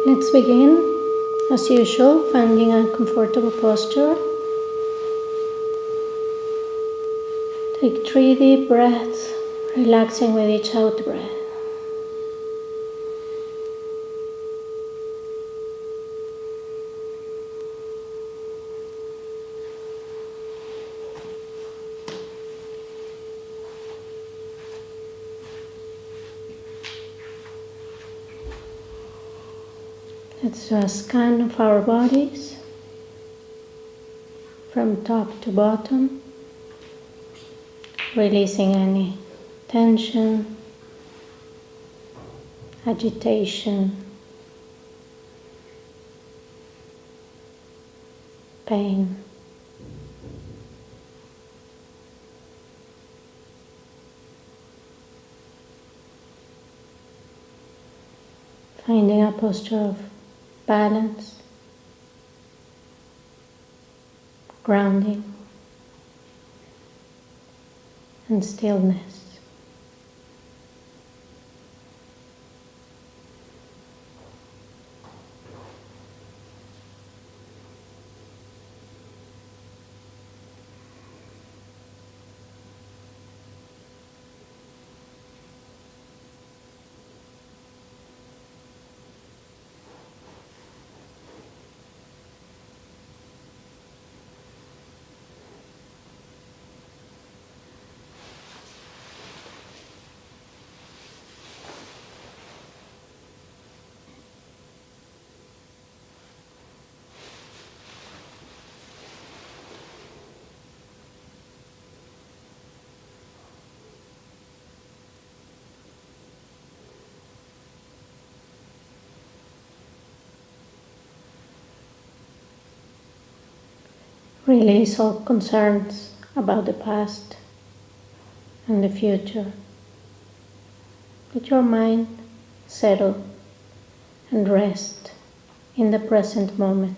Let's begin, as usual, finding a comfortable posture. Take 3 deep breaths, relaxing with each out breath. Let's do a scan of our bodies from top to bottom, releasing any tension, agitation, pain. Finding a posture of balance, grounding, and stillness. Release all concerns about the past and the future. Let your mind settle and rest in the present moment.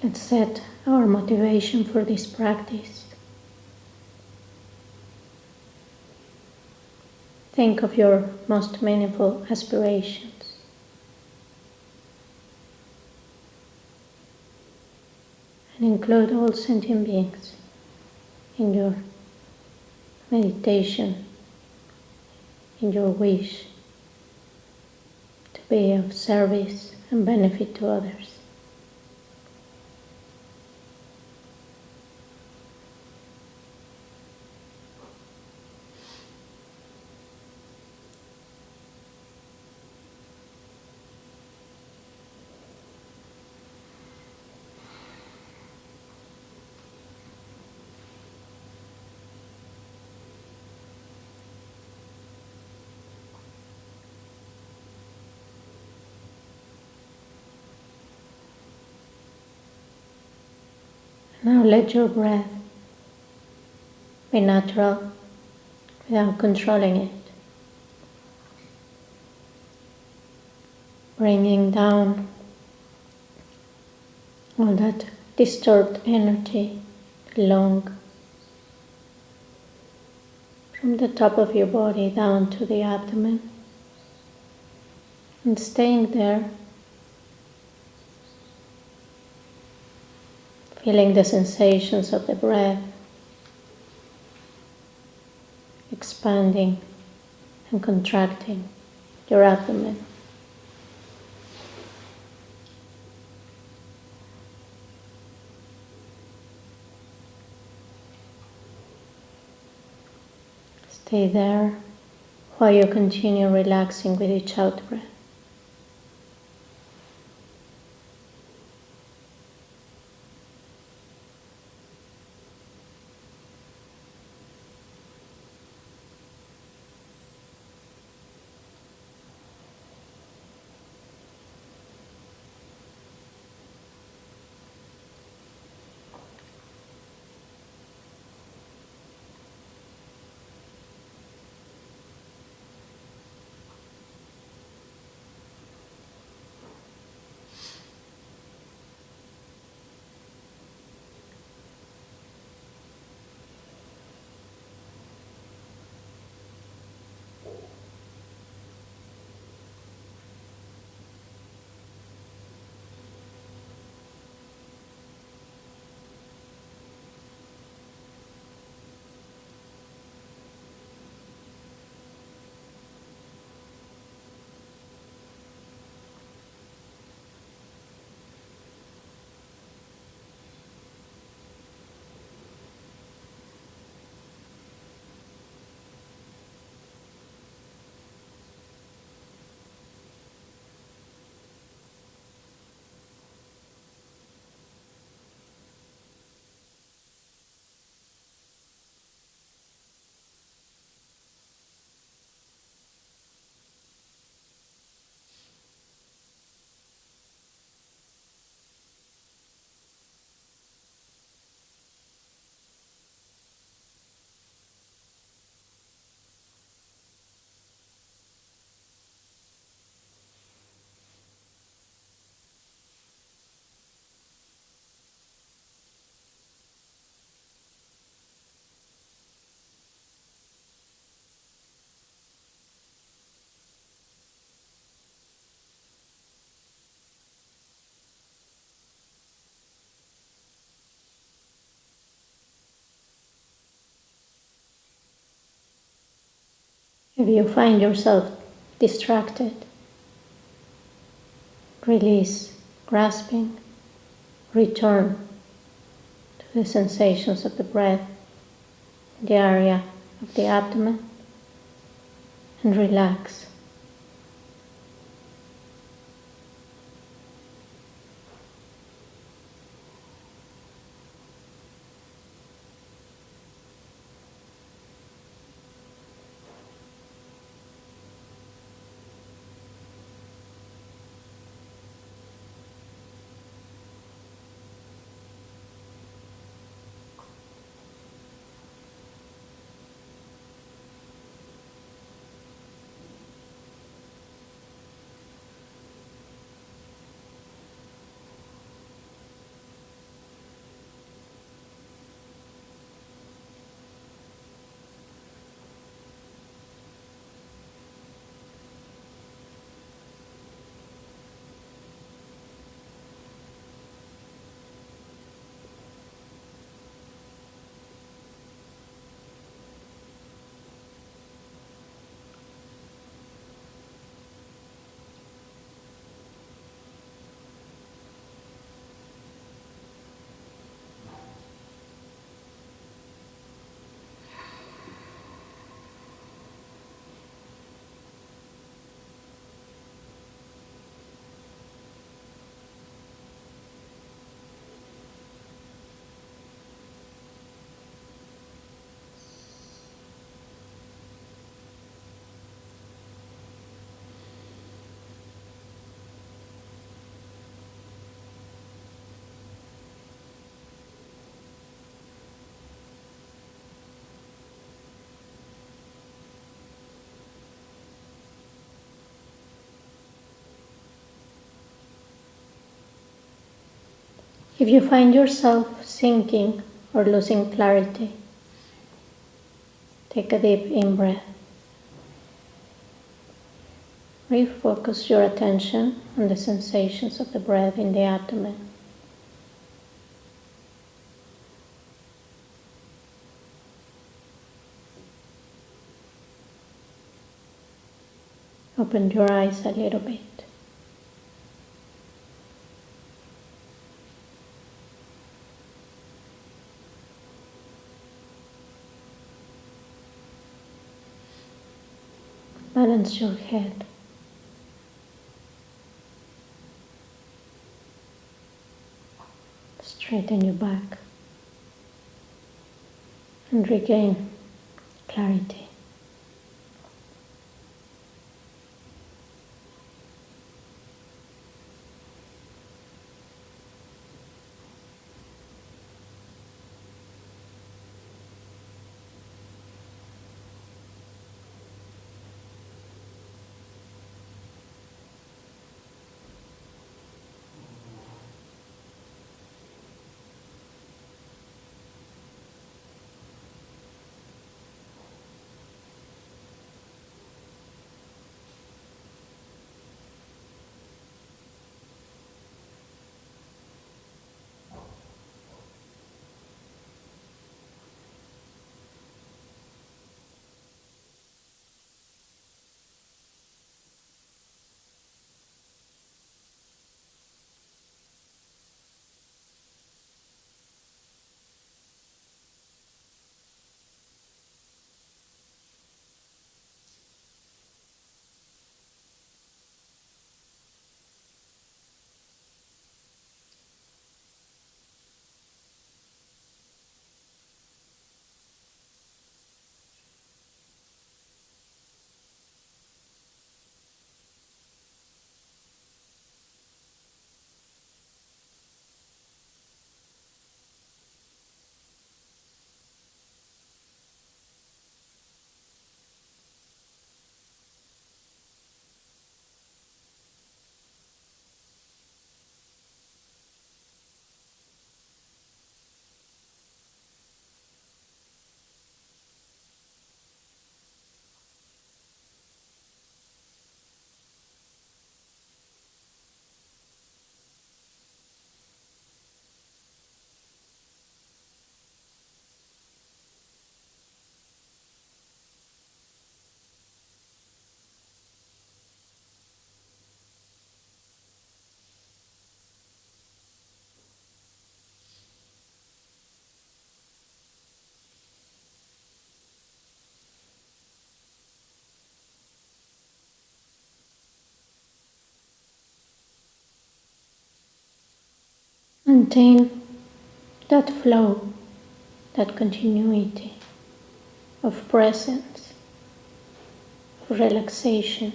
Let's set our motivation for this practice. Think of your most meaningful aspirations. And include all sentient beings in your meditation, in your wish to be of service and benefit to others. Now let your breath be natural without controlling it. Bringing down all that disturbed energy along from the top of your body down to the abdomen and staying there, feeling the sensations of the breath, expanding and contracting your abdomen. Stay there while you continue relaxing with each out breath. If you find yourself distracted, release grasping, return to the sensations of the breath in the area of the abdomen, and relax. If you find yourself sinking or losing clarity, take a deep in-breath. Refocus your attention on the sensations of the breath in the abdomen. Open your eyes a little bit. Balance your head. Straighten your back and regain clarity. Maintain that flow, that continuity of presence, of relaxation.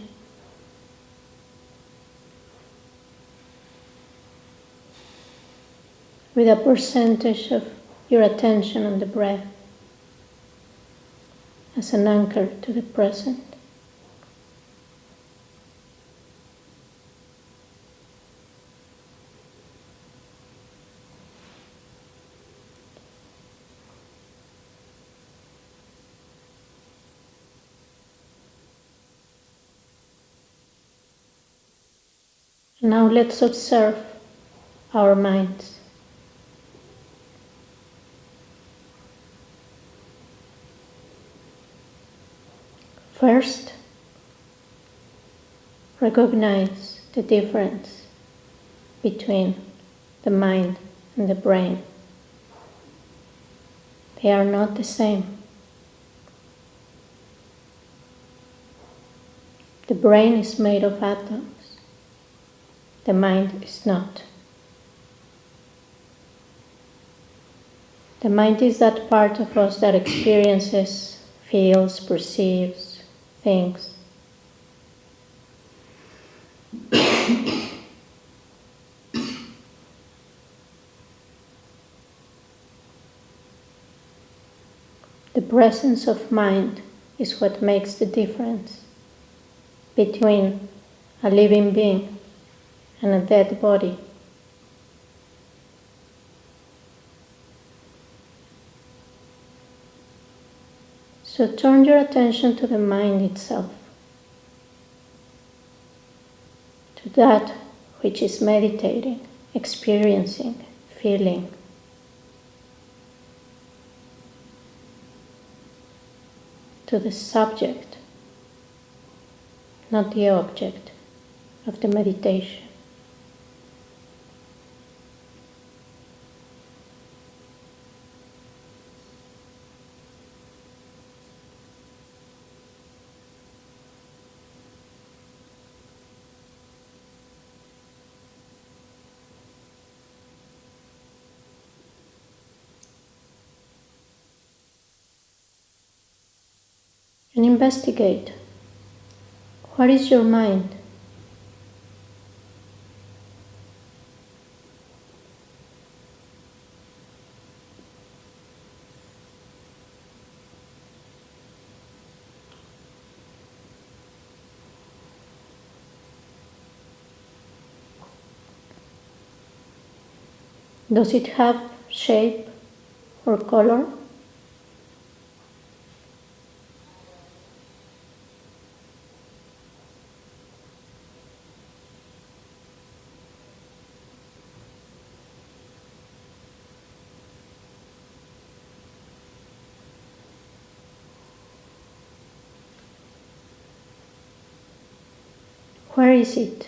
With a percentage of your attention on the breath as an anchor to the present. Now let's observe our minds. First, recognize the difference between the mind and the brain. They are not the same. The brain is made of atoms. The mind is not. The mind is that part of us that experiences, feels, perceives, thinks. The presence of mind is what makes the difference between a living being and a dead body. So turn your attention to the mind itself, to that which is meditating, experiencing, feeling. To the subject, not the object of the meditation. And investigate, what is your mind? Does it have shape or color? Where is it?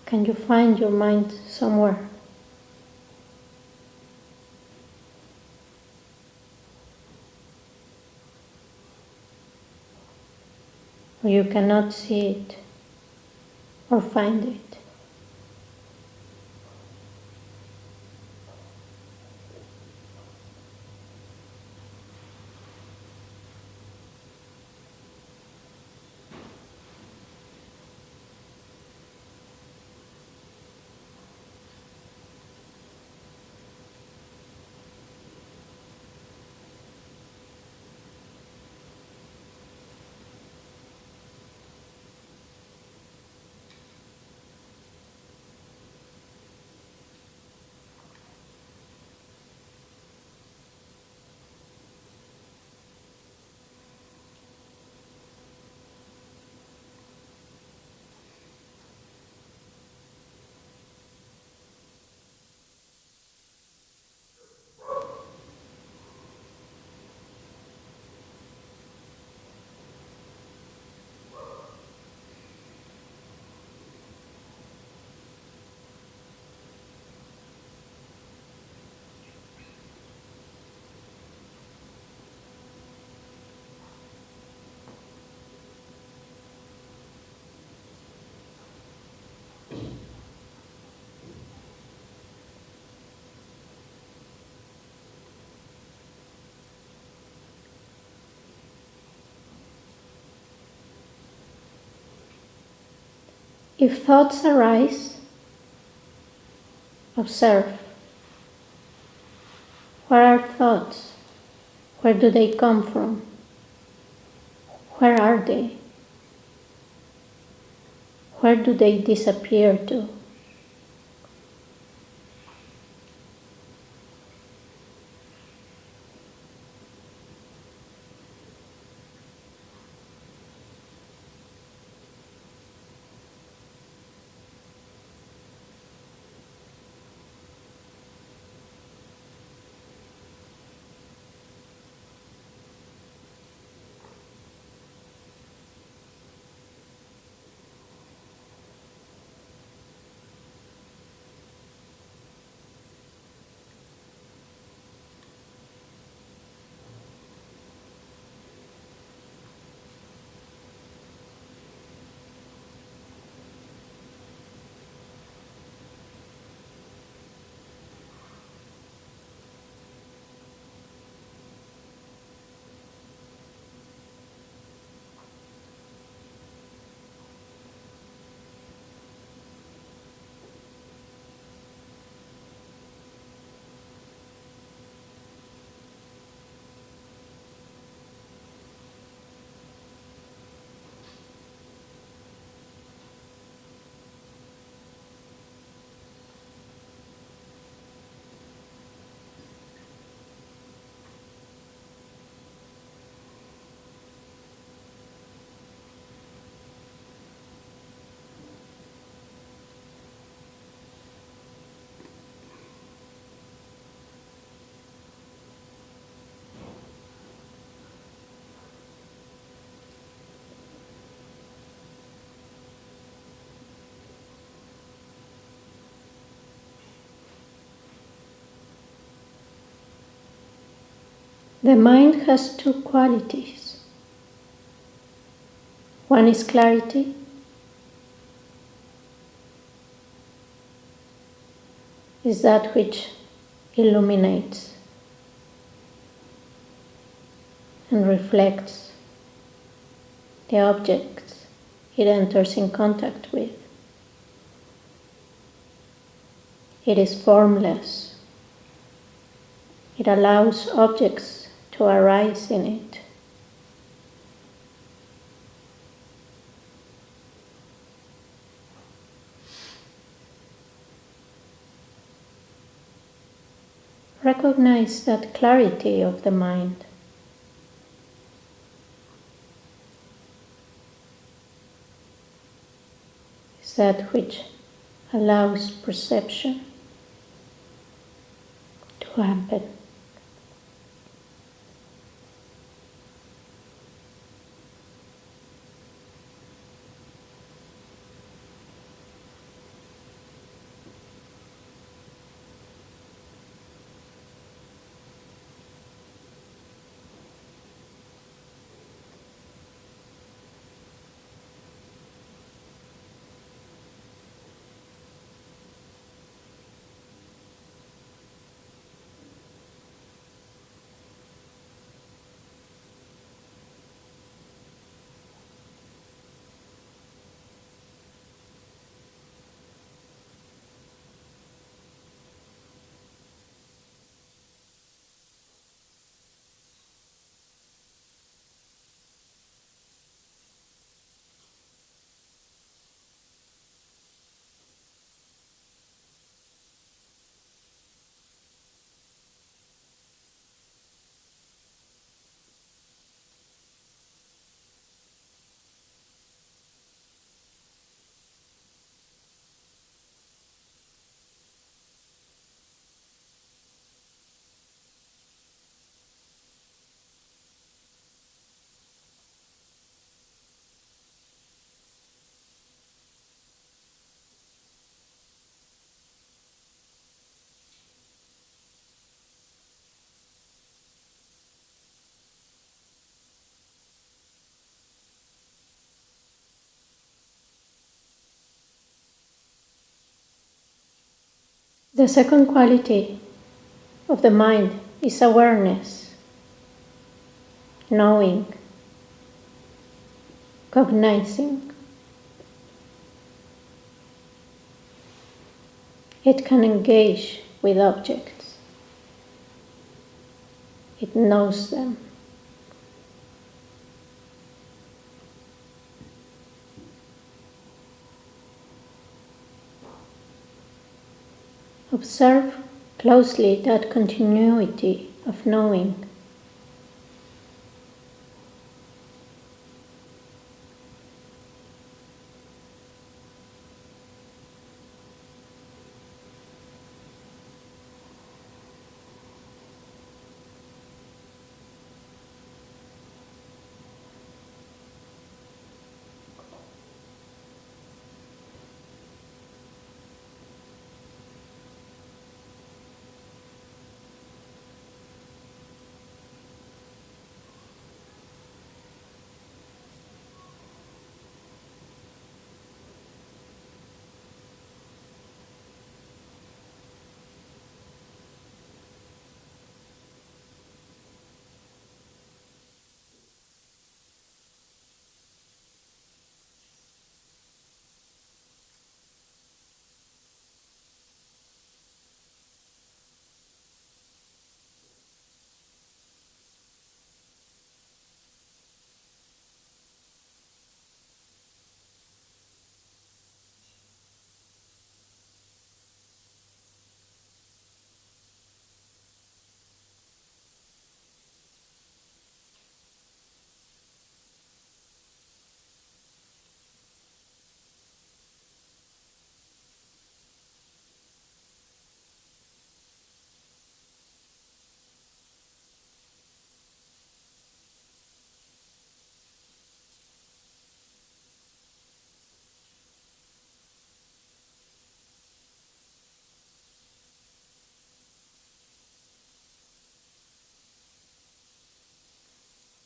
Can you find your mind somewhere? Or you cannot see it or find it? If thoughts arise, observe. What are thoughts? Where do they come from? Where are they? Where do they disappear to? The mind has two qualities. One is clarity, is that which illuminates and reflects the objects it enters in contact with. It is formless. It allows objects to arise in it. Recognize that clarity of the mind. Is that which allows perception to happen. The second quality of the mind is awareness, knowing, cognizing. It can engage with objects. It knows them. Observe closely that continuity of knowing.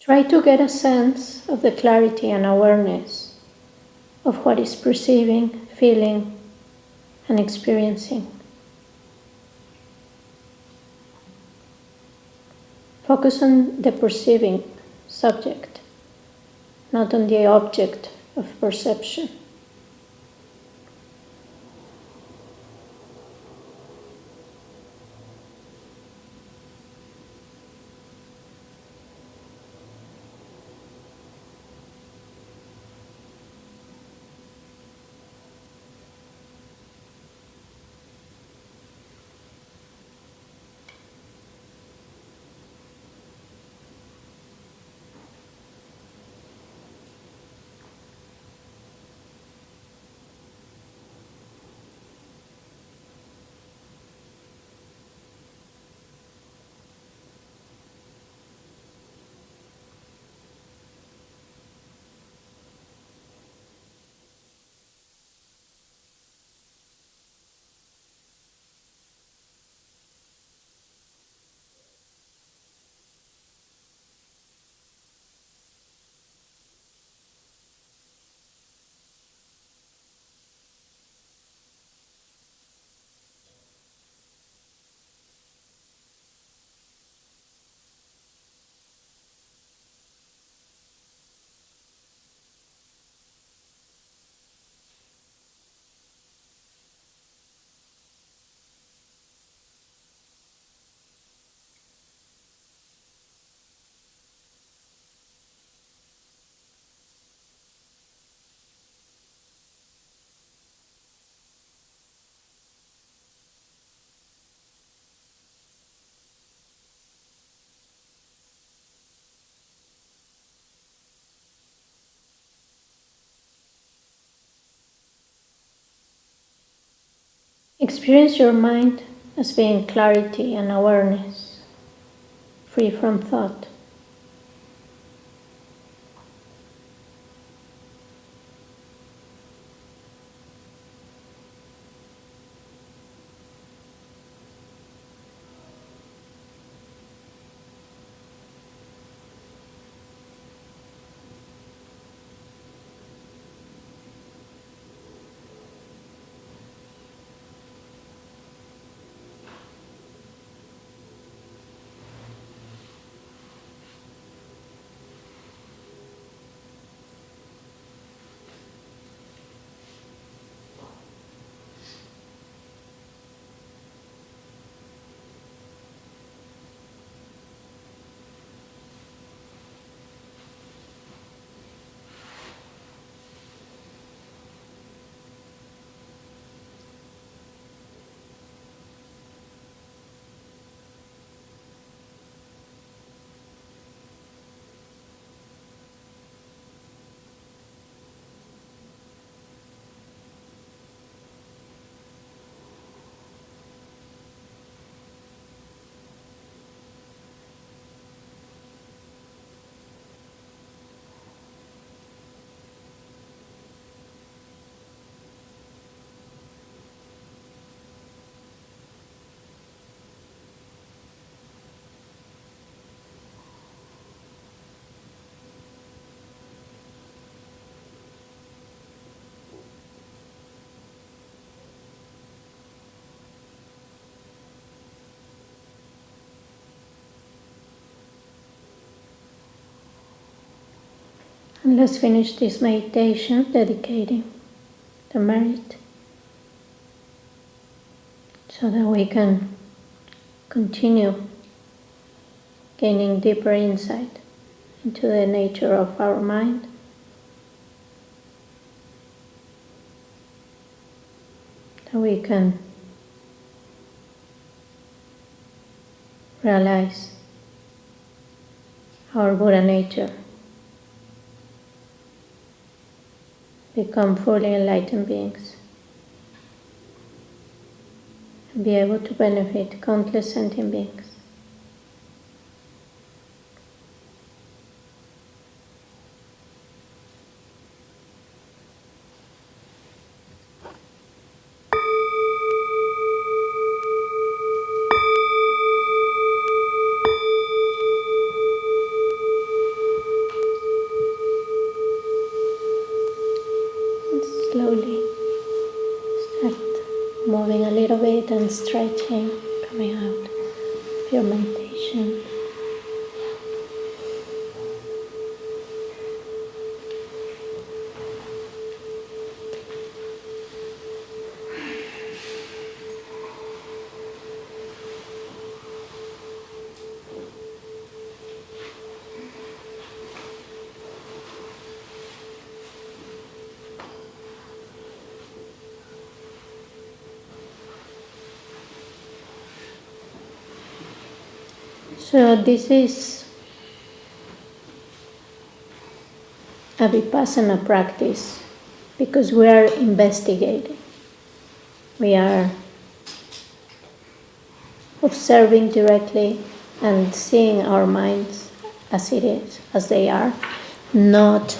Try to get a sense of the clarity and awareness of what is perceiving, feeling, and experiencing. Focus on the perceiving subject, not on the object of perception. Experience your mind as being clarity and awareness, free from thought. And let's finish this meditation dedicating the merit so that we can continue gaining deeper insight into the nature of our mind. That we can realize our Buddha nature, become fully enlightened beings, and be able to benefit countless sentient beings. Slowly start moving a little bit and stretching, coming out of your meditation. So this is a vipassana practice because we are investigating. We are observing directly and seeing our minds as it is, as they are, not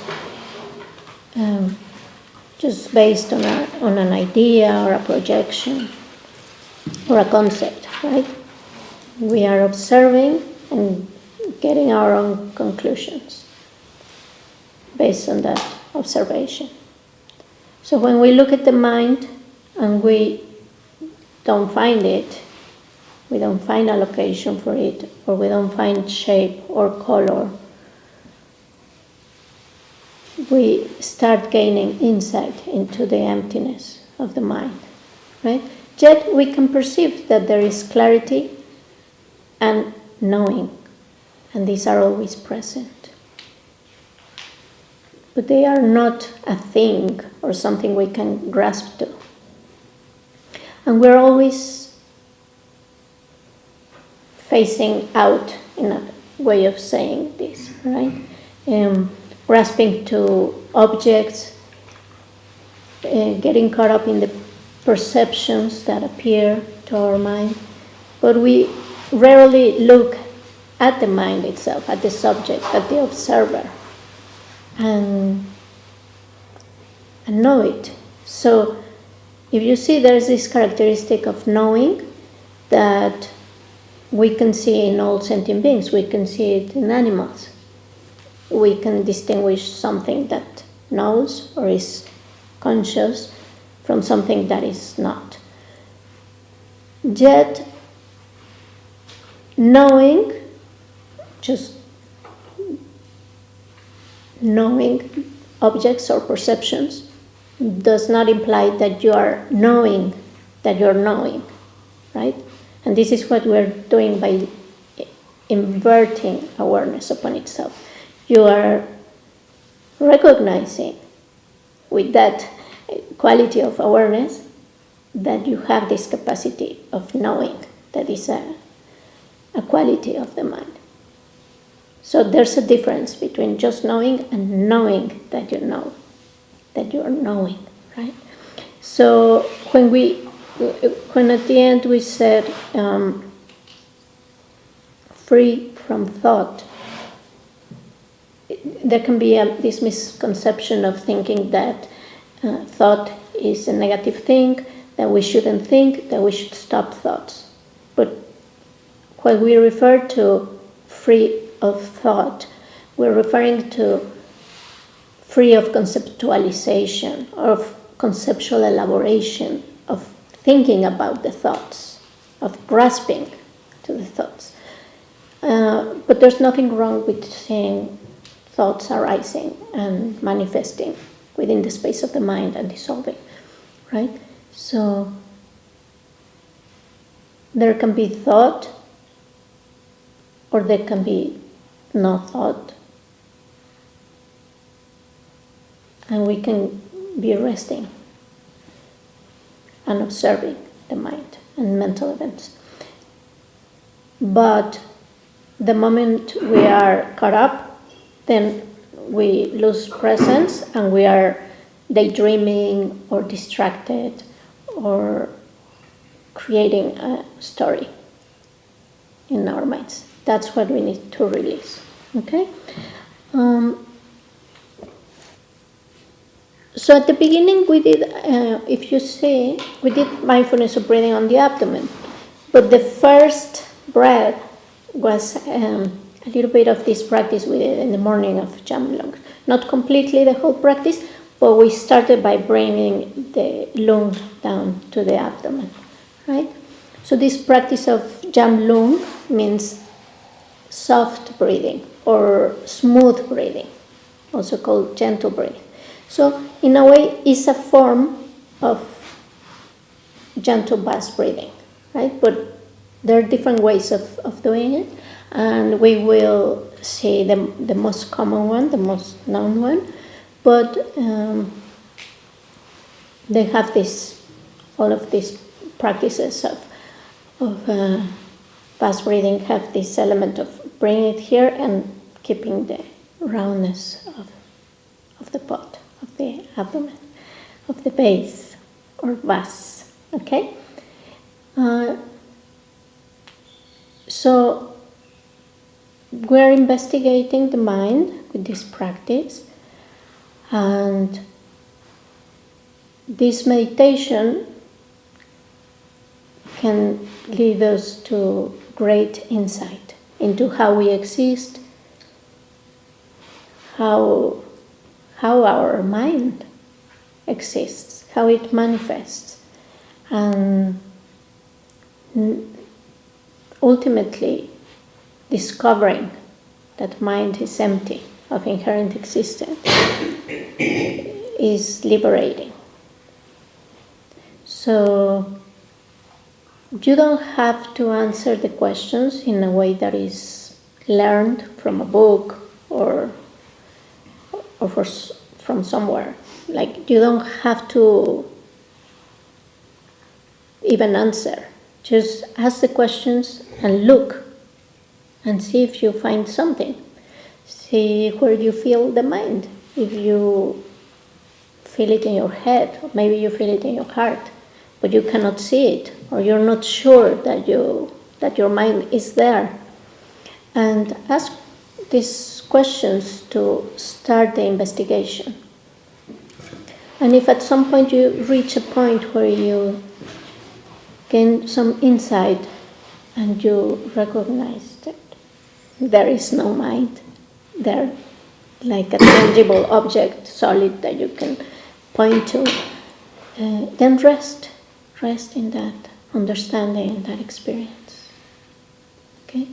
just based on an idea or a projection or a concept, right? We are observing and getting our own conclusions based on that observation. So when we look at the mind and we don't find it, we don't find a location for it, or we don't find shape or color, we start gaining insight into the emptiness of the mind, right? Yet we can perceive that there is clarity and knowing, and these are always present. But they are not a thing or something we can grasp to. And we're always facing out, in a way of saying this, right? Grasping to objects, getting caught up in the perceptions that appear to our mind. But we rarely look at the mind itself, at the subject, at the observer, and know it. So if you see, there's this characteristic of knowing that we can see in all sentient beings. We can see it in animals. We can distinguish something that knows or is conscious from something that is not. Yet knowing, just knowing objects or perceptions, does not imply that you are knowing that you're knowing, right? And this is what we're doing by inverting awareness upon itself. You are recognizing with that quality of awareness that you have this capacity of knowing that is a quality of the mind. So there's a difference between just knowing and knowing that you know, that you are knowing, right? So when at the end we said free from thought, there can be this misconception of thinking that thought is a negative thing, that we shouldn't think, that we should stop thoughts. But when we refer to free of thought, we're referring to free of conceptualization, of conceptual elaboration, of thinking about the thoughts, of grasping to the thoughts. But there's nothing wrong with saying thoughts arising and manifesting within the space of the mind and dissolving, right? So there can be thought, or there can be no thought, and we can be resting and observing the mind and mental events. But the moment we are caught up, then we lose presence and we are daydreaming or distracted or creating a story in our minds. That's what we need to release. Okay? So at the beginning we did, if you see, we did mindfulness of breathing on the abdomen. But the first breath was a little bit of this practice we did in the morning of Jamlung. Not completely the whole practice, but we started by bringing the lung down to the abdomen, right? So this practice of Jamlung means soft breathing or smooth breathing, also called gentle breathing. So in a way, it's a form of gentle bass breathing, right? But there are different ways of doing it, and we will see the most common one, the most known one, but they have this, all of these practices of bass breathing have this element of bringing it here and keeping the roundness of the pot, of the abdomen, of the base or vas, okay? So we're investigating the mind with this practice, and this meditation can lead us to great insight into how we exist, how our mind exists, how it manifests, and ultimately discovering that mind is empty of inherent existence is liberating. So you don't have to answer the questions in a way that is learned from a book or from somewhere. Like, you don't have to even answer. Just ask the questions and look and see if you find something. See where you feel the mind. If you feel it in your head, or maybe you feel it in your heart, but you cannot see it, or you're not sure that your mind is there. And ask these questions to start the investigation. And if at some point you reach a point where you gain some insight and you recognize that there is no mind there, like a tangible object, solid, that you can point to, then rest in that understanding, in that experience. Okay?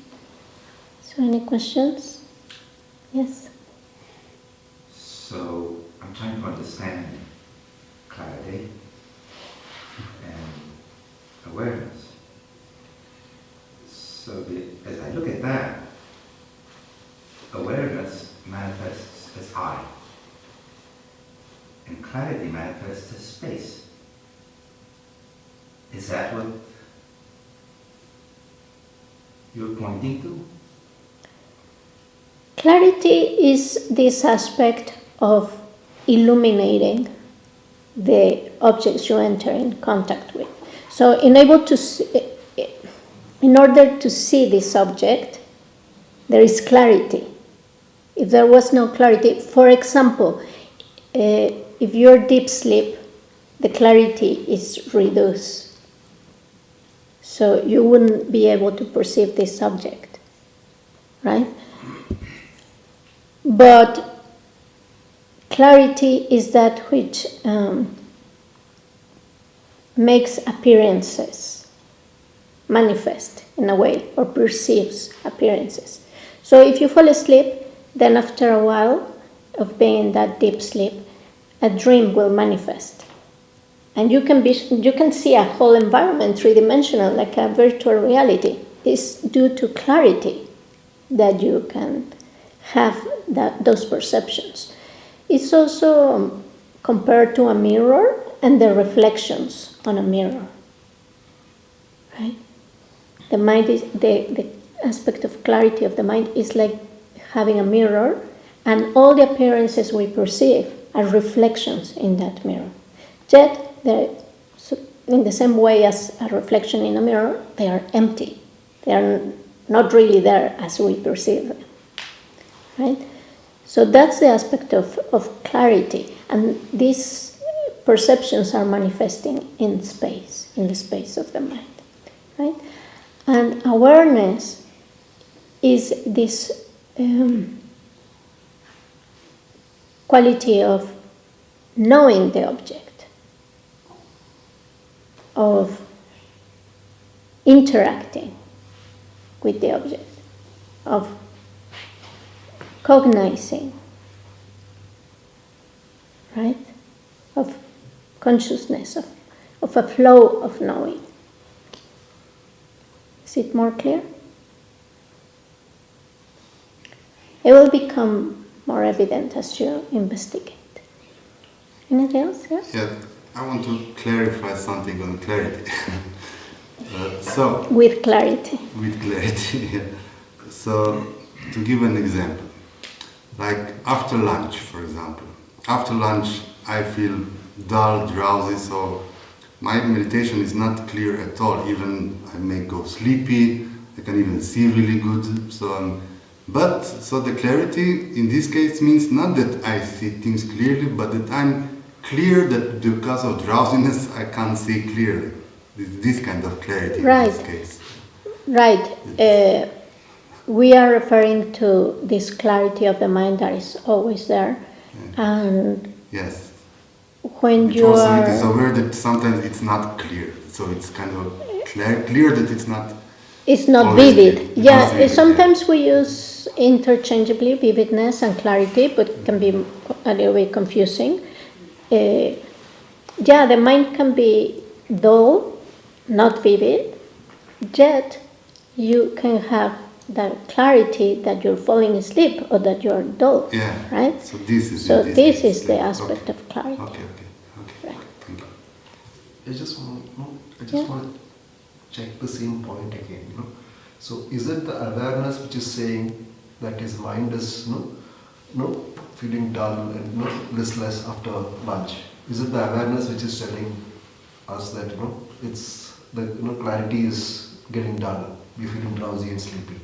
So any questions? Yes? So I'm trying to understand clarity and awareness. So as I look at that, awareness manifests as I, and clarity manifests as space. Is that what you're pointing to? Clarity is this aspect of illuminating the objects you enter in contact with. So in order to see this object, there is clarity. If there was no clarity, for example, if you're deep sleep, the clarity is reduced. So you wouldn't be able to perceive this object, right? But clarity is that which makes appearances manifest in a way, or perceives appearances. So if you fall asleep, then after a while of being in that deep sleep, a dream will manifest. And you can see a whole environment, three-dimensional, like a virtual reality. It's due to clarity that you can have those perceptions. It's also compared to a mirror and the reflections on a mirror. Right? The mind is the aspect of clarity of the mind is like having a mirror, and all the appearances we perceive are reflections in that mirror. Yet, in the same way as a reflection in a mirror, they are empty. They are not really there as we perceive them. Right? So that's the aspect of clarity. And these perceptions are manifesting in space, in the space of the mind. Right? And awareness is this quality of knowing the object, of interacting with the object, of cognizing, right? Of consciousness, of a flow of knowing. Is it more clear? It will become more evident as you investigate. Anything else? Yes? Yeah, I want to clarify something on clarity. With clarity. With clarity, yeah. So, to give an example, like after lunch, for example. After lunch, I feel dull, drowsy, so my meditation is not clear at all. Even I may go sleepy, I can even see really good. So the clarity in this case means not that I see things clearly, but that I'm clear that because of drowsiness I can't see clearly. This kind of clarity right. In this case. Right. We are referring to this clarity of the mind that is always there. Yeah. And yes. When you also are... it is aware that sometimes it's not clear. So it's kind of clear that it's not... It's not vivid. Yeah, sometimes we use interchangeably vividness and clarity, but it can be a little bit confusing. The mind can be dull, not vivid, yet you can have that clarity that you're falling asleep or that you're dull. Yeah. Right? So this is the aspect of clarity. Okay. Right. Thank you. I just want to check the same point again. So is it the awareness which is saying that his mind is feeling dull and listless after lunch? Is it the awareness which is telling us that it's the clarity is getting dull, you're feeling drowsy and sleepy?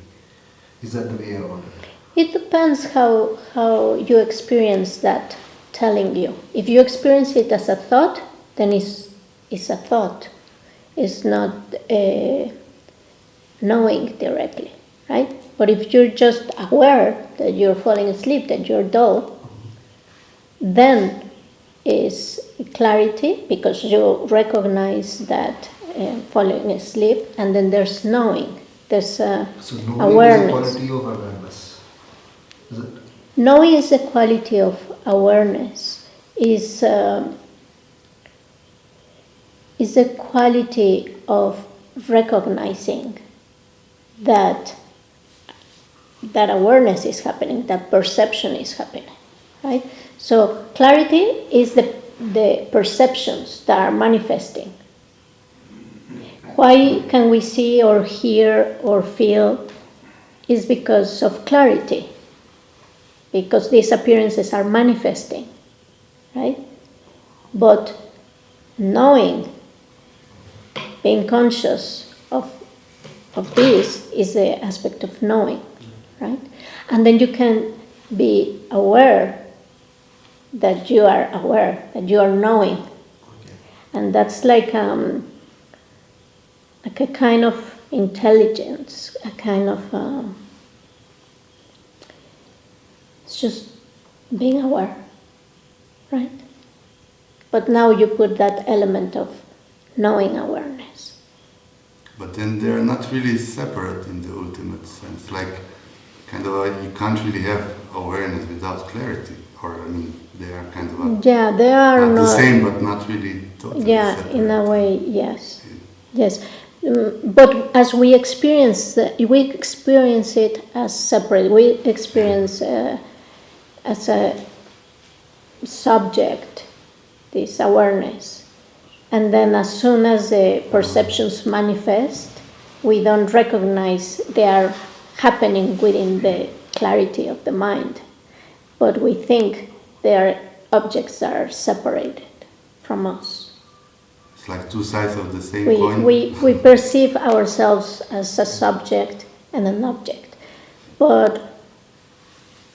Is that the way around it? It depends how you experience that telling you. If you experience it as a thought, then it's a thought. It's not knowing directly, right? But if you're just aware that you're falling asleep, that you're dull, then is clarity, because you recognize that falling asleep, and then there's knowing. There's knowing awareness. Is a quality of awareness, is it? Knowing is a quality of awareness. Is a quality of recognizing that awareness is happening, that perception is happening, right? So clarity is the perceptions that are manifesting. Why can we see or hear or feel? Is because of clarity, because these appearances are manifesting, right? But knowing, being conscious of this is the aspect of knowing, right? And then you can be aware that you are aware, that you are knowing. Okay. And that's like a kind of intelligence, a kind of... it's just being aware, right? But now you put that element of knowing awareness. But then they're not really separate in the ultimate sense. Like you can't really have awareness without clarity, or I mean, they are kind of Yeah, they are not the not. same, but not really totally Yeah, separate. in a way, yes. Yes. But as we experience it as separate. We experience as a subject this awareness. And then as soon as the perceptions manifest, we don't recognize they are happening within the clarity of the mind. But we think they are objects that are separated from us. It's like two sides of the same coin. We perceive ourselves as a subject and an object, but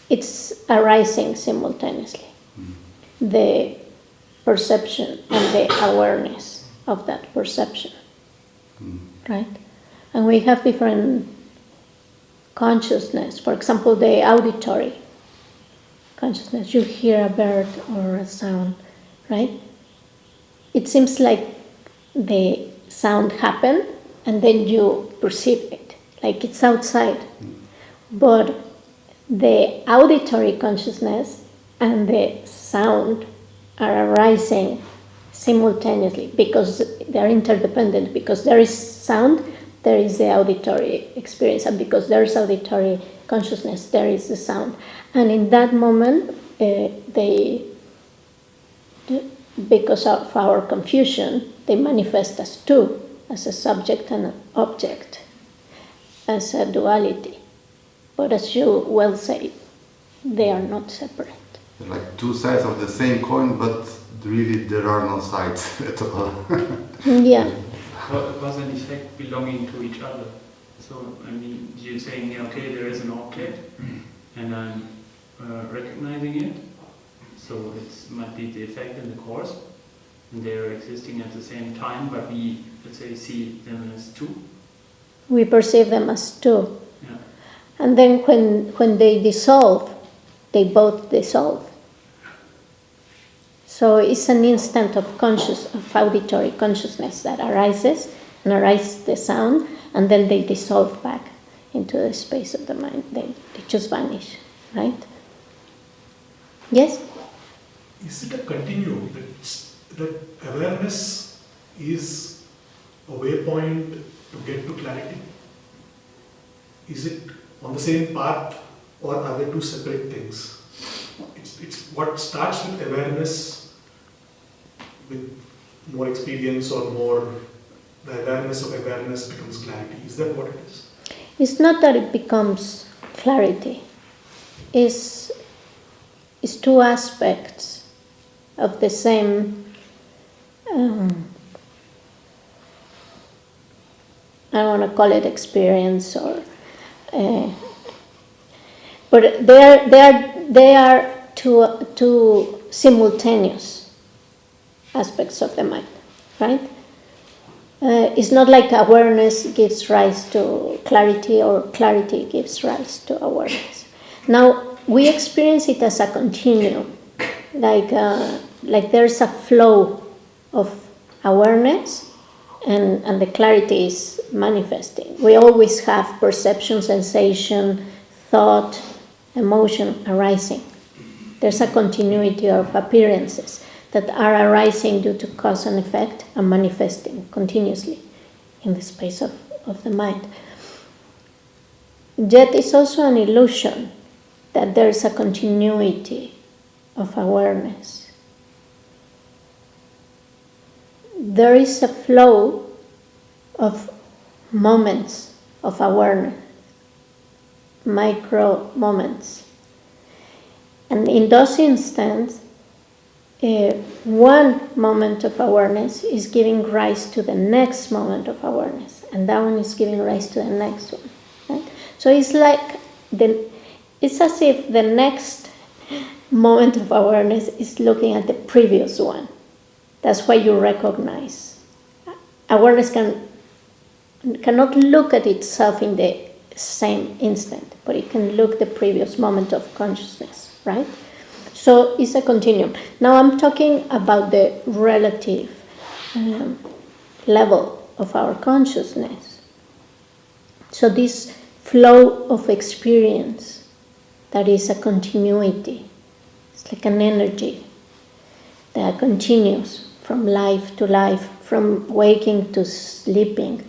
it's arising simultaneously. The perception and the awareness of that perception, right? And we have different consciousness. For example, the auditory consciousness. You hear a bird or a sound, right? It seems like the sound happened and then you perceive it, like it's outside. But the auditory consciousness and the sound are arising simultaneously because they're interdependent. Because there is sound, there is the auditory experience, and because there is auditory consciousness, there is the sound. And in that moment, because of our confusion, they manifest as two, as a subject and an object, as a duality. But as you well say, they are not separate. They're like two sides of the same coin, but really there are no sides at all. Yeah. Was in effect belonging to each other. So, I mean, you're saying, okay, there is an object, and I'm recognizing it. So it might be the effect and the cause, and they're existing at the same time, but we, let's say, see them as two. We perceive them as two. Yeah. And then when they dissolve, they both dissolve. So it's an instant of auditory consciousness that arises the sound, and then they dissolve back into the space of the mind. They just vanish, right? Yes? Is it a continuum that awareness is a waypoint to get to clarity? Is it on the same path, or are they two separate things? It's what starts with awareness, with more experience or more, the awareness of awareness becomes clarity. Is that what it is? It's not that it becomes clarity. It's two aspects of the same, I don't want to call it experience, or but they are two simultaneous aspects of the mind, right? It's not like awareness gives rise to clarity or clarity gives rise to awareness. Now we experience it as a continuum, like there's a flow of awareness, and the clarity is manifesting. We always have perception, sensation, thought, emotion arising. There's a continuity of appearances that are arising due to cause and effect and manifesting continuously in the space of the mind. Yet it's also an illusion that there's a continuity of awareness. There is a flow of moments of awareness, micro moments. And in those instances, one moment of awareness is giving rise to the next moment of awareness, and that one is giving rise to the next one. Right? So it's like it's as if the next moment of awareness is looking at the previous one. That's why you recognize. Awareness cannot look at itself in the same instant, but it can look the previous moment of consciousness, right? So it's a continuum. Now I'm talking about the relative level of our consciousness. So this flow of experience that is a continuity. It's like an energy that continues from life to life, from waking to sleeping,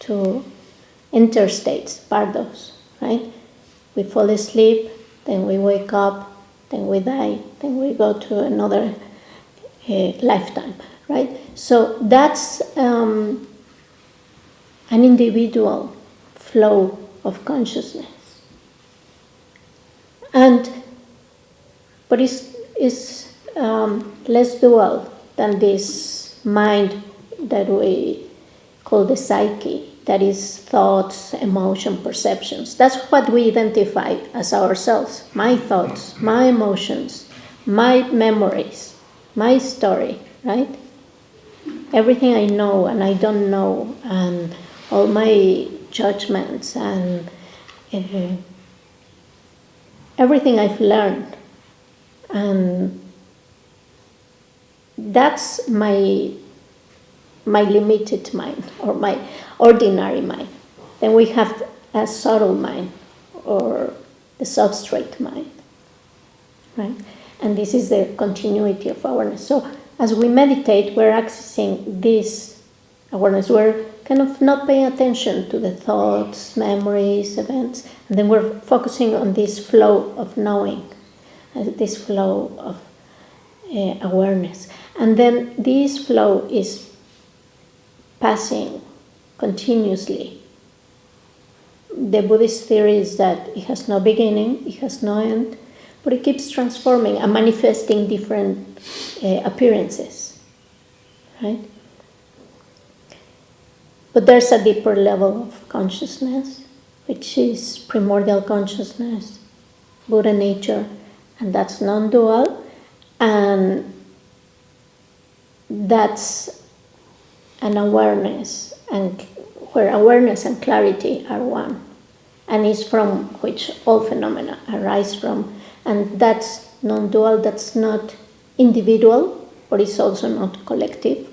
to interstates, bardos, right? We fall asleep, then we wake up, then we die, then we go to another lifetime, right? So that's an individual flow of consciousness. But it's less dual than this mind that we call the psyche, that is thoughts, emotion, perceptions. That's what we identify as ourselves. My thoughts, my emotions, my memories, my story, right? Everything I know and I don't know, and all my judgments and everything I've learned. And that's my limited mind, or my ordinary mind. Then we have a subtle mind, or the substrate mind, right? And this is the continuity of awareness. So as we meditate, we're accessing this awareness. We're kind of not paying attention to the thoughts, memories, events, and then we're focusing on this flow of knowing, this flow of awareness. And then this flow is passing continuously. The Buddhist theory is that it has no beginning, it has no end, but it keeps transforming and manifesting different appearances, right? But there's a deeper level of consciousness, which is primordial consciousness, Buddha nature, and that's non-dual, and that's an awareness, and where awareness and clarity are one, and is from which all phenomena arise from. And that's non-dual, that's not individual, but it's also not collective.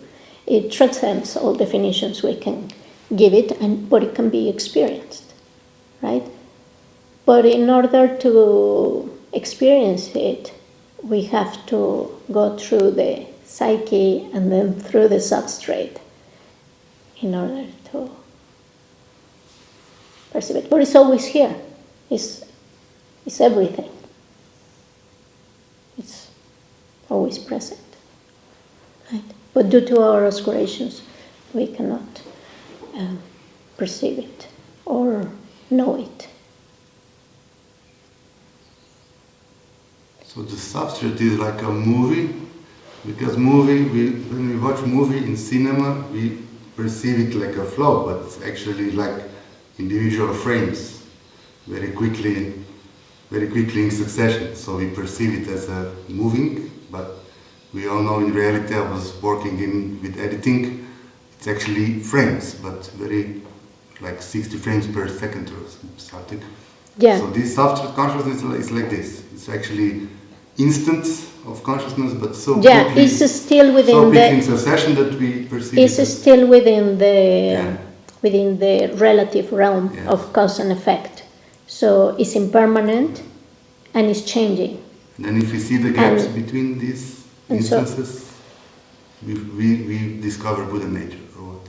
It transcends all definitions we can give it, but it can be experienced, right? But in order to experience it, we have to go through the psyche and then through the substrate in order to perceive it. But it's always here. It's everything. It's always present, right? But due to our aspirations, we cannot perceive it or know it. So the substrate is like a movie, because when we watch movie in cinema, we perceive it like a flow, but it's actually like individual frames, very quickly in succession. So we perceive it as a moving, but we all know in reality, I was working with editing, it's actually frames, but very like 60 frames per second or something. Yeah. So this substrate consciousness is like this. It's actually instance of consciousness, but so quickly, it's still within so quickly in succession that we perceive it's it. still within the relative realm of cause and effect. So it's impermanent and it's changing. And then if we see the gaps between these instances, we discover Buddha nature, or what?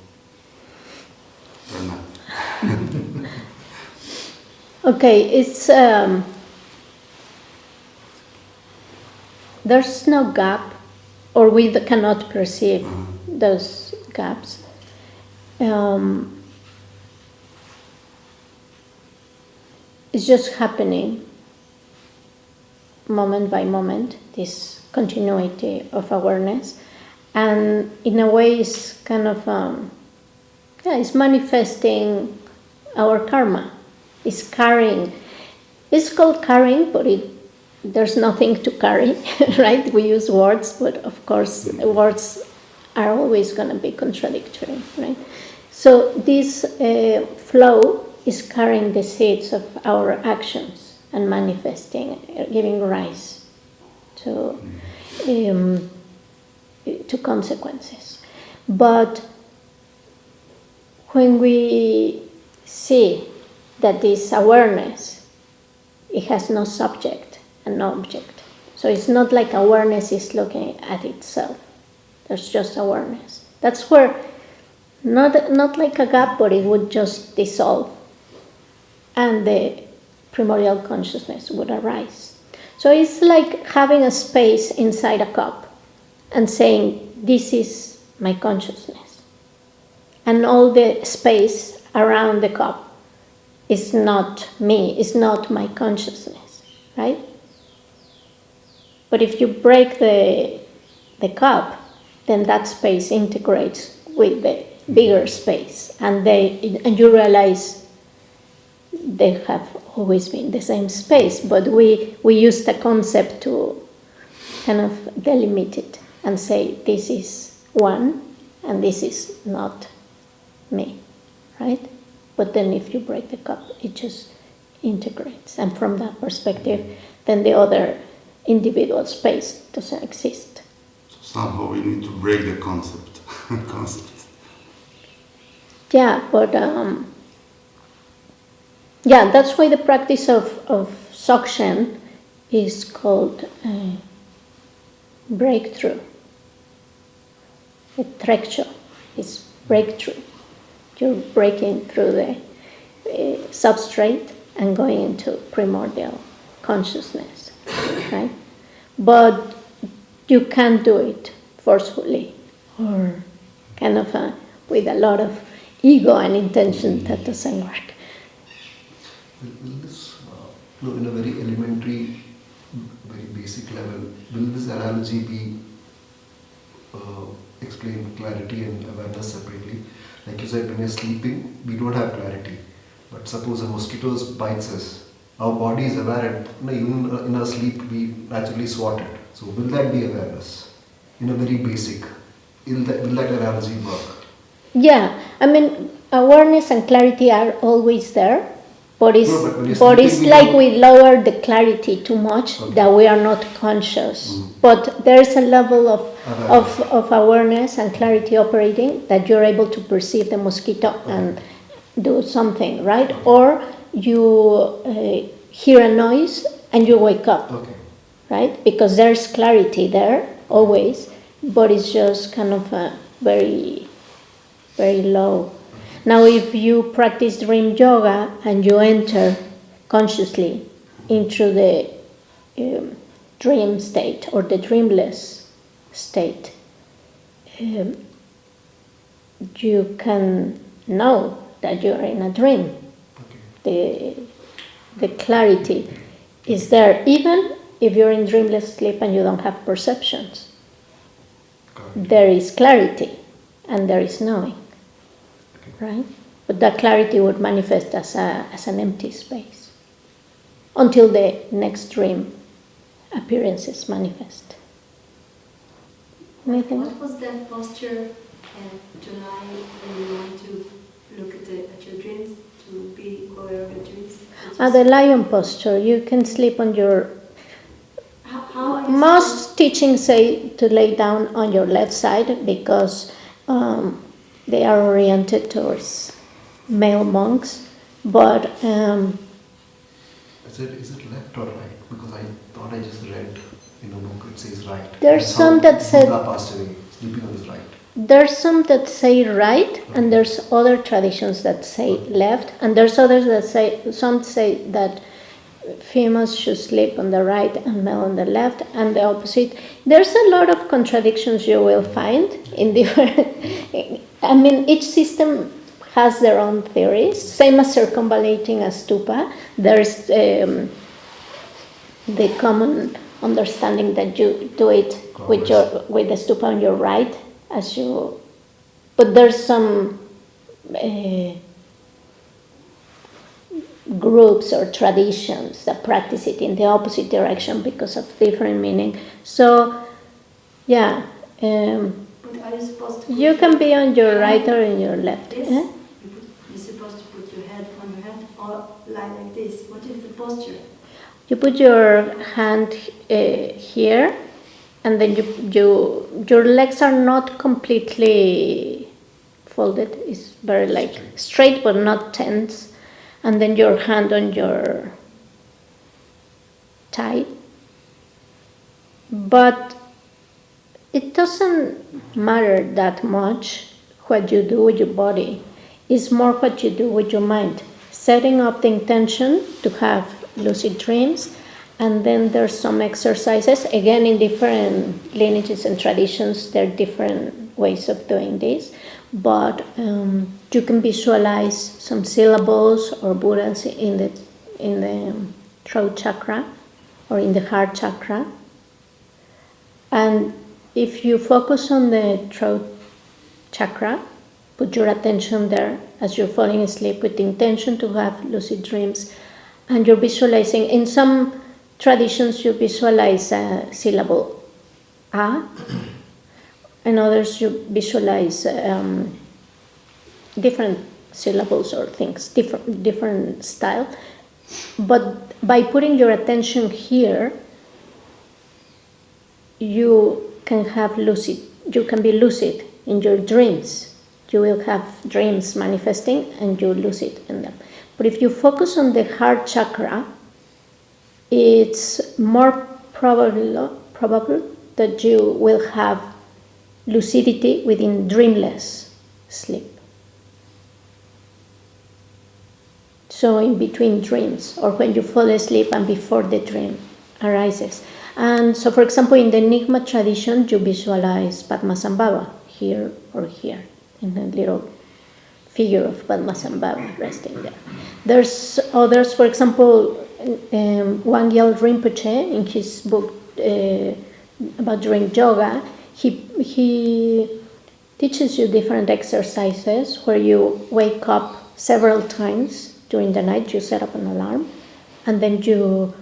Or not? Okay, it's there's no gap, or we cannot perceive those gaps. It's just happening moment by moment, this continuity of awareness, and in a way it's kind of it's manifesting our karma. It's carrying. It's called carrying, but there's nothing to carry, right? We use words, but of course words are always going to be contradictory, right? So this flow is carrying the seeds of our actions and manifesting, giving rise to consequences. But when we see that this awareness, it has no subject and no object. So it's not like awareness is looking at itself. There's just awareness. That's where, not like a gap, but it would just dissolve and the primordial consciousness would arise. So it's like having a space inside a cup and saying, this is my consciousness. And all the space around the cup is not me, is not my consciousness, right? But if you break the cup, then that space integrates with the bigger space, and you realize they have always been the same space, but we use the concept to kind of delimit it and say this is one and this is not me, right? But then if you break the cup, it just integrates, and from that perspective, then the other individual space doesn't exist. Somehow we need to break the concept. Yeah, but that's why the practice of Dzogchen is called breakthrough. The trekcho is breakthrough. You're breaking through the substrate and going into primordial consciousness, right? But you can't do it forcefully or kind of with a lot of ego and intention. That doesn't work. Will this, in a very elementary, very basic level, will this analogy be explain clarity and awareness separately? Like you said, when you're sleeping, we don't have clarity. But suppose a mosquito bites us, our body is aware, and even in our sleep, we naturally swat it. So will that be awareness? In a very basic, will that analogy work? Yeah, I mean, awareness and clarity are always there, but it's like we lower the clarity too much, okay, that we are not conscious. But there's a level of awareness and clarity operating that you're able to perceive the mosquito, okay, and do something, right? Okay. Or you hear a noise and you wake up, okay, right? Because there's clarity there always, but it's just kind of very, very low. Now, if you practice dream yoga and you enter consciously into the dream state or the dreamless state, you can know that you're in a dream. Okay. The clarity is there, even if you're in dreamless sleep and you don't have perceptions. There is clarity and there is knowing. Right? But that clarity would manifest as an empty space until the next dream appearances manifest. Anything? What was that posture to lie when you want to look at your dreams, to be aware of your dreams? The lion posture. You can sleep on your... Most teachings say to lay down on your left side because they are oriented towards male monks, but is it left or right? Because I thought I just read in a book it says right. There's some that say passed away, sleeping on his right. There's some that say right, okay, and there's other traditions that say left, and there's others that say that females should sleep on the right and male on the left, and the opposite. There's a lot of contradictions you will find in different... I mean, each system has their own theories, same as circumvallating a stupa. There's the common understanding that you do it with the stupa on your right, but there's some groups or traditions that practice it in the opposite direction because of different meaning. So, yeah. Are you supposed to you can be on your right or on your left. This? You're supposed to put your head on your head or lie like this. What is the posture? You put your hand here, and then your legs are not completely folded. It's very straight but not tense. and then your hand on your thigh. But it doesn't matter that much what you do with your body. It's more what you do with your mind. Setting up the intention to have lucid dreams, and then there's some exercises. Again, in different lineages and traditions, there are different ways of doing this. But you can visualize some syllables or Buddhas in the throat chakra or in the heart chakra. And if you focus on the throat chakra, put your attention there as you're falling asleep with the intention to have lucid dreams, and you're visualizing. In some traditions, you visualize a syllable, A. In others, you visualize different syllables or things, different style. But by putting your attention here, you can be lucid in your dreams. You will have dreams manifesting and you're lucid in them. But if you focus on the heart chakra, it's more probable that you will have lucidity within dreamless sleep. So in between dreams, or when you fall asleep and before the dream arises. And so, for example, in the Enigma tradition, you visualize Padmasambhava here or here, in a little figure of Padmasambhava resting there. There's others, for example, Wangyal Rinpoche, in his book about doing yoga, he teaches you different exercises where you wake up several times during the night. You set up an alarm, and then you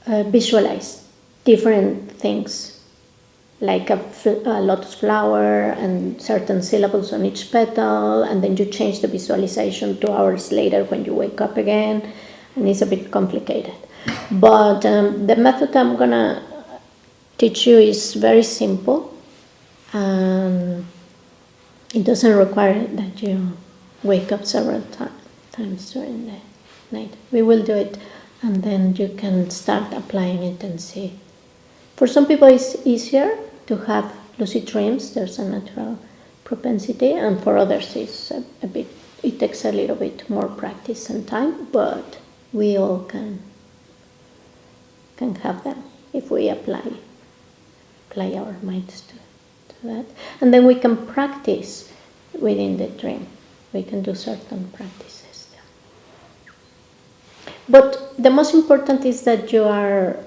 visualize different things, like a lotus flower and certain syllables on each petal, and then you change the visualization 2 hours later when you wake up again, and it's a bit complicated. But the method I'm gonna teach you is very simple, and it doesn't require that you wake up several times during the night. We will do it, and then you can start applying it and see. For some people, it's easier to have lucid dreams. There's a natural propensity, and for others, it takes a little bit more practice and time. But we all can have them if we apply our minds to that, and then we can practice within the dream. We can do certain practices there. But the most important is that you are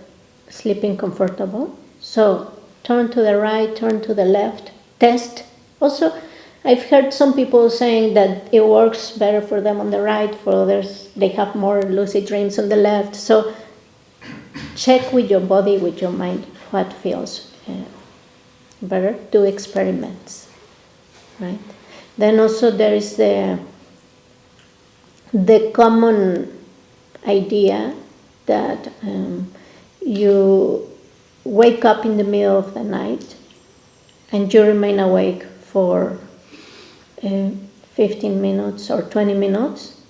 sleeping comfortable. So turn to the right, turn to the left, test. Also, I've heard some people saying that it works better for them on the right, for others they have more lucid dreams on the left. So check with your body, with your mind, what feels better. Do experiments, right? Then also there is the common idea that you wake up in the middle of the night and you remain awake for 15 minutes or 20 minutes.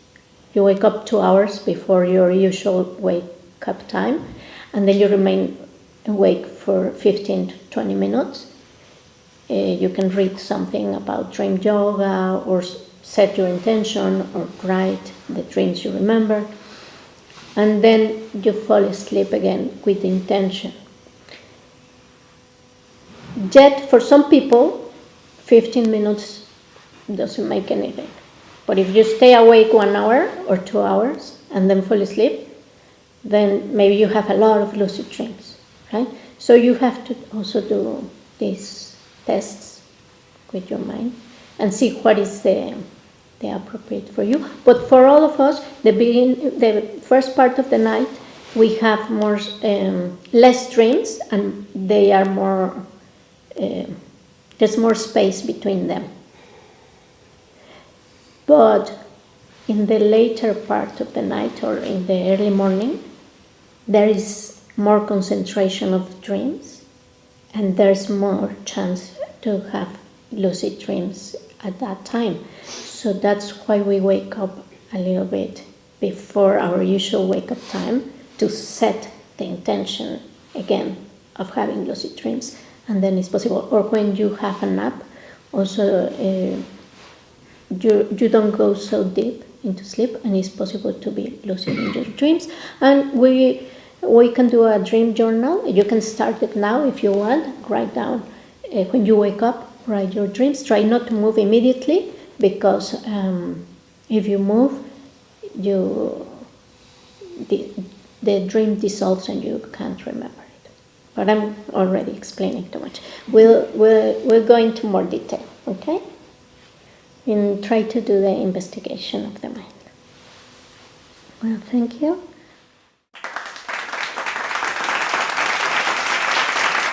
You wake up 2 hours before your usual wake-up time, and then you remain awake for 15 to 20 minutes. You can read something about dream yoga, or set your intention, or write the dreams you remember. And then you fall asleep again with intention. Yet, for some people, 15 minutes doesn't make anything. But if you stay awake 1 hour or 2 hours and then fall asleep, then maybe you have a lot of lucid dreams, right? So you have to also do these tests with your mind and see what is the appropriate for you. But for all of us, the first part of the night, we have less dreams, and they are more. There's more space between them. But in the later part of the night or in the early morning, there is more concentration of dreams, and there's more chance to have lucid dreams at that time. So that's why we wake up a little bit before our usual wake-up time to set the intention again of having lucid dreams, and then it's possible. Or when you have a nap, also you don't go so deep into sleep, and it's possible to be lucid in your dreams. And we can do a dream journal. You can start it now if you want. Write down when you wake up, write your dreams. Try not to move immediately, because if you move, the dream dissolves and you can't remember it. But I'm already explaining too much. We'll go into more detail, okay? And try to do the investigation of the mind. Well, thank you.